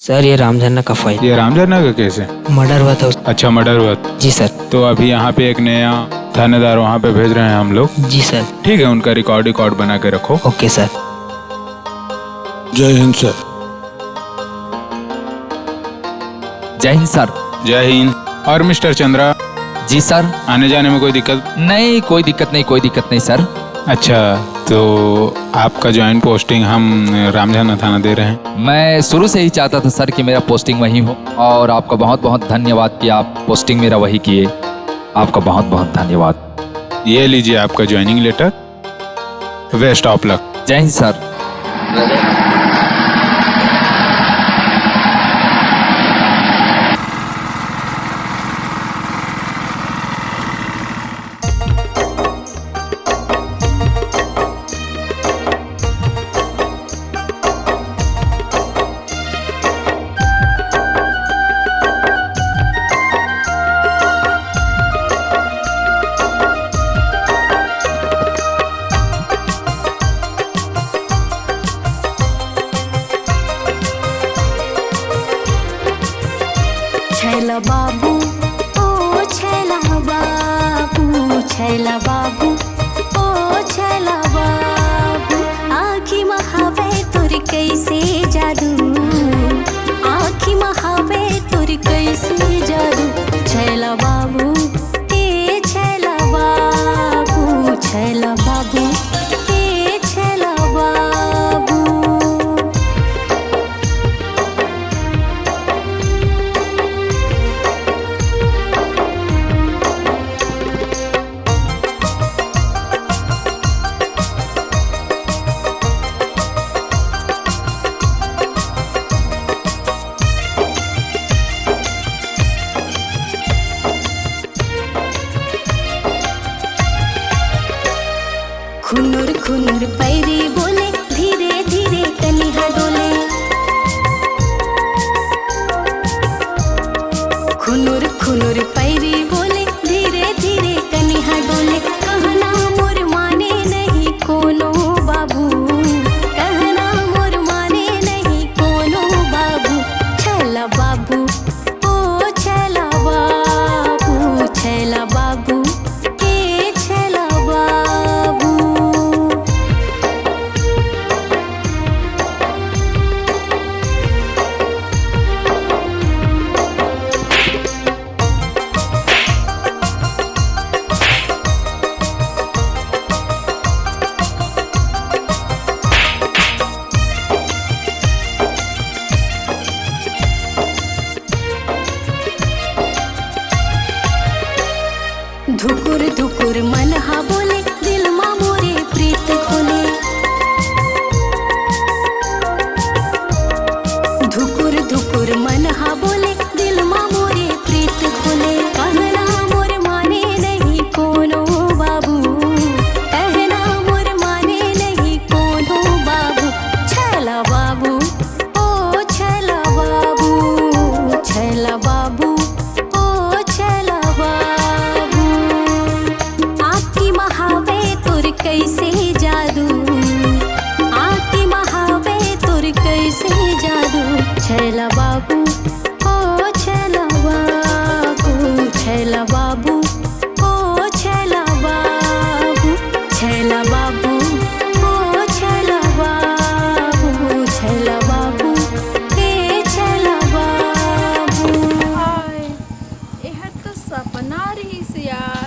Sir ये रामझरना का file. ये रामझरना का केस है? मर्डर हुआ था अच्छा, मर्डर हुआ था। जी सर। तो अभी यहाँ पे एक नया थानेदार वहाँ पे भेज रहे हैं हम लोग। जी सर। ठीक है, उनका रिकॉर्ड बना के रखो। Okay sir. जय हिंद सर। जय हिंद सर। जय हिंद। और मिस्टर चंद्रा? जी सर। आने जाने में कोई दिक्कत? नहीं, कोई दिक्कत नहीं सर। अच्छा, तो आपका ज्वाइंट पोस्टिंग हम रामझरना थाना दे रहे हैं। मैं शुरू से ही चाहता था सर कि मेरा पोस्टिंग वहीं हो, और आपका बहुत बहुत धन्यवाद कि आप पोस्टिंग मेरा वही किए। आपका बहुत बहुत धन्यवाद। ये लीजिए आपका joining letter. Best of luck. जय हिंद सर। छैला बाबू ओ छैला बाबू, छैला बाबू ओ छैला बाबू, आँखी महावे तुर कैसे जादू, आँखी महावे तुर कैसे जादू, छैला बाबू ए छैला बाबू, छैला बाबू ए छैला बाबू। खुनुर खुनुर पैरी बोले, धीरे धीरे कनिहा डोले, खुनुर खुनुर पैरी बोले, धीरे धीरे कनिहा डोले, कहना मोर माने नहीं कोनो बाबू, कहना मोर माने नहीं कोनो बाबू, छैला बाबू ओ छैला बाबू, छैला बाबू ए छैला बाबू। धुकुर धुकुर मन हा बोले, दिल मा मोरे प्रीत खोले, धुकुर धुकुर मन हा बोले, दिल मा मोरे प्रीत खोले, कहना मोर माने नहीं कोनो बाबू, कहना मोर माने नहीं कोनो बाबू, छैला बाबू ओ छैला बाबू, छैला बाबू ओ छैला बाबू, आँखी महावे तुर कैसे जादू, आँखी महावे तुर कैसे जादू, छैला बाबू ओ छैला बाबू, छैला बाबू ओ छैला बाबू, छैला बाबू ओ छैला बाबू, छैला बाबू ए छैला बाबू। एहर तो सपना रही यार।